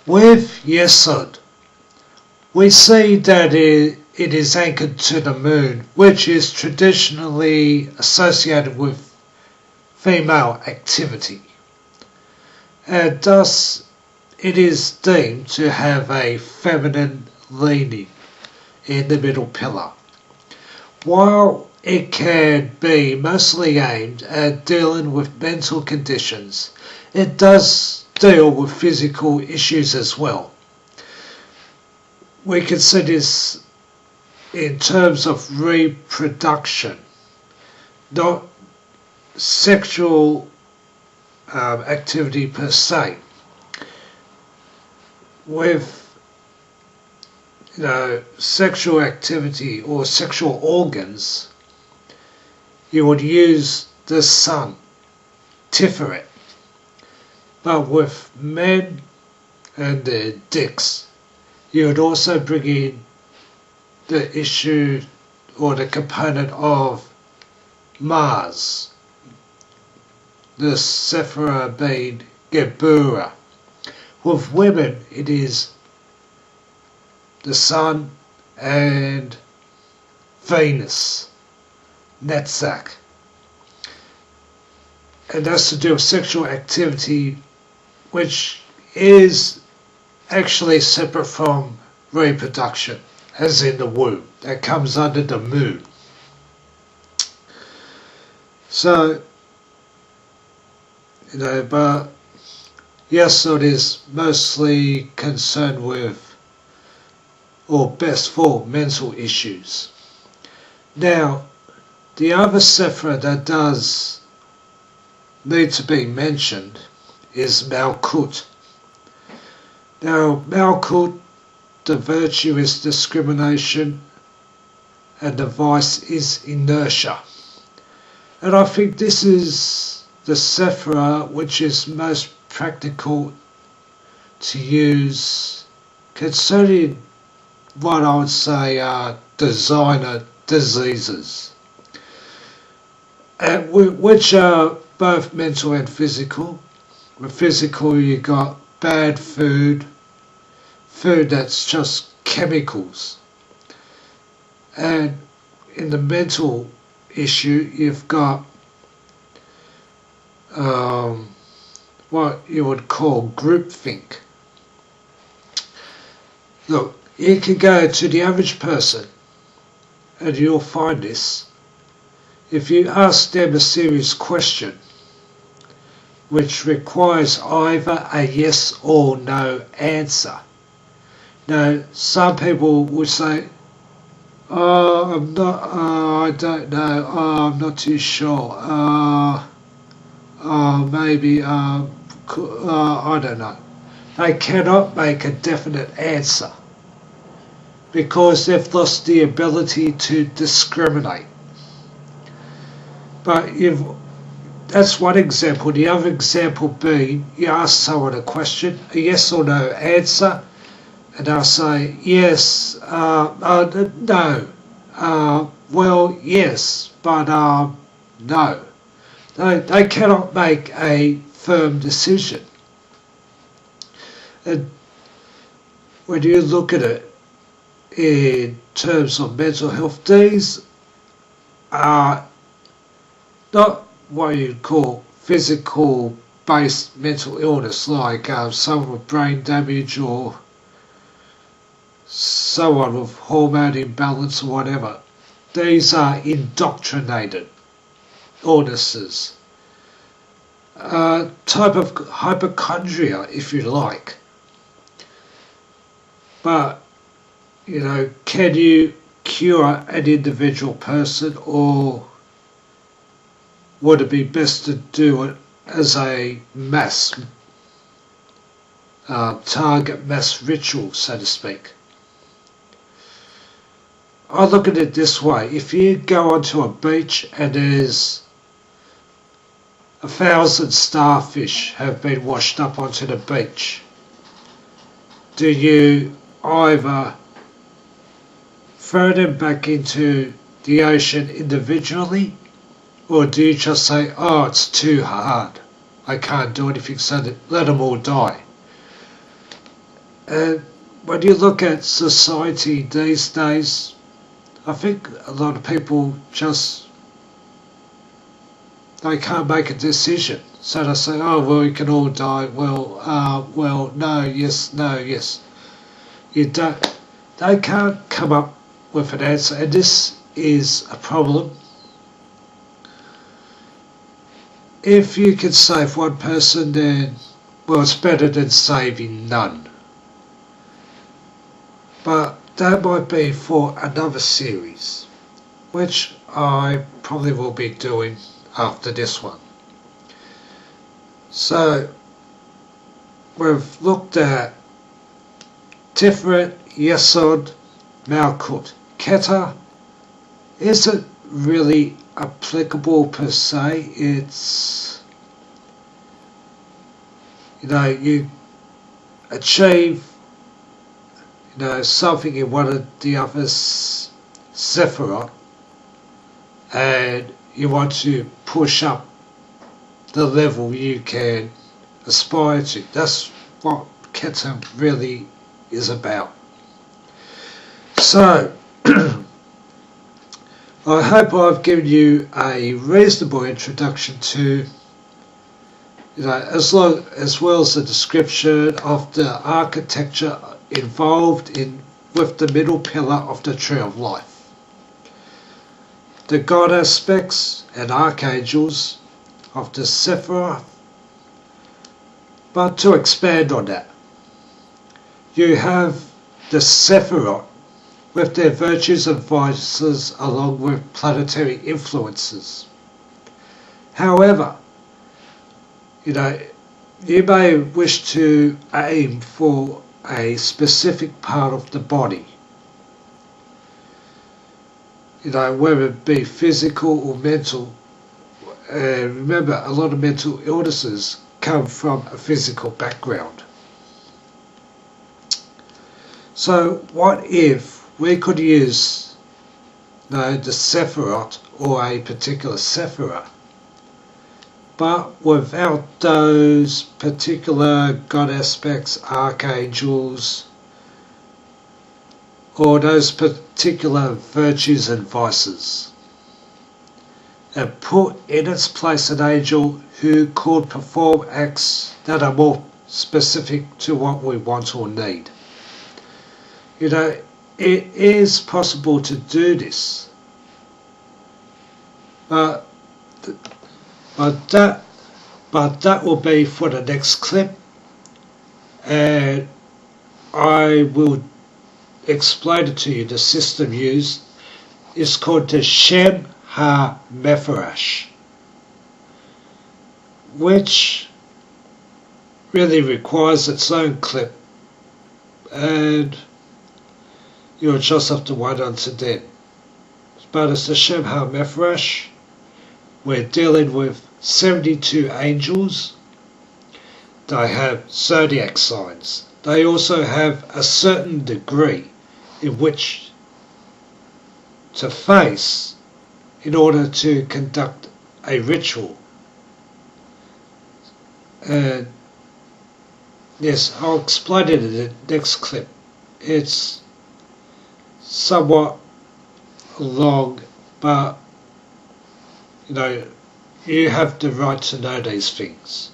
With Yesod, we see that it is anchored to the moon, which is traditionally associated with female activity, and thus it is deemed to have a feminine leaning in the middle pillar. While it can be mostly aimed at dealing with mental conditions, it does deal with physical issues as well. We can see this in terms of reproduction, not sexual activity per se. With sexual activity or sexual organs, you would use the sun, Tiferet. But with men and their dicks, you would also bring in the issue or the component of Mars, the Sephira being Gebura. With women, it is the sun and Venus, Netzach. And that's to do with sexual activity, which is actually separate from reproduction, as in the womb, that comes under the moon. So, but Yesod is mostly concerned with, or best for, mental issues. Now, the other Sephira that does need to be mentioned is Malkuth. Now, Malkuth, the virtue is discrimination and the vice is inertia. And I think this is the Sephira which is most practical to use concerning what I would say are designer diseases, and which are both mental and physical. With physical, you got bad food that's just chemicals, and in the mental issue, you've got what you would call groupthink. Look, you can go to the average person and you'll find this. If you ask them a serious question which requires either a yes or no answer. Now, some people would say, "Oh, I don't know, I'm not too sure, maybe, I don't know." They cannot make a definite answer because they've lost the ability to discriminate. But that's one example. The other example being, you ask someone a question, a yes or no answer, and they'll say yes, no, well, yes, but no. They cannot make a firm decision. And when you look at it in terms of mental health, these are not what you'd call physical based mental illness, like someone with brain damage or someone with hormone imbalance or whatever. These are indoctrinated illnesses, type of hypochondria, if you like. But can you cure an individual person, or would it be best to do it as a mass target, mass ritual, so to speak? I look at it this way: if you go onto a beach and there's 1,000 starfish have been washed up onto the beach, do you either throw them back into the ocean individually, or do you just say, "Oh, it's too hard, I can't do anything, so let them all die"? And when you look at society these days, I think a lot of people just, they can't make a decision. So they say, oh, well, we can all die. Well, no, yes, no, yes. You don't, they can't come up with an answer, and this is a problem. If you can save one person, then, well, it's better than saving none. But that might be for another series, which I probably will be doing after this one. So, we've looked at Tiferet, Yesod, Malkuth. Keter isn't really applicable per se. It's, you achieve, something in one of the other Sephiroth, and you want to push up the level you can aspire to. That's what Keter really is about. So, I hope I've given you a reasonable introduction to, as well as a description of the architecture involved with the middle pillar of the Tree of Life, the God aspects and archangels of the Sephiroth. But to expand on that, you have the Sephiroth with their virtues and vices along with planetary influences. However, you may wish to aim for a specific part of the body, whether it be physical or mental. Remember, a lot of mental illnesses come from a physical background. So what if we could use the Sephiroth or a particular Sephiroth, but without those particular God aspects, archangels, or those particular virtues and vices, and put in its place an angel who could perform acts that are more specific to what we want or need. It is possible to do this, but that will be for the next clip, and I will explain it to you. The system used is called the Shem ha-Mephorash, which really requires its own clip, and you'll just have to wait until then. But it's the Shem ha-Mephorash. We're dealing with 72 angels. They have zodiac signs. They also have a certain degree in which to face in order to conduct a ritual. And yes, I'll explain it in the next clip. It's somewhat long, but you have the right to know these things.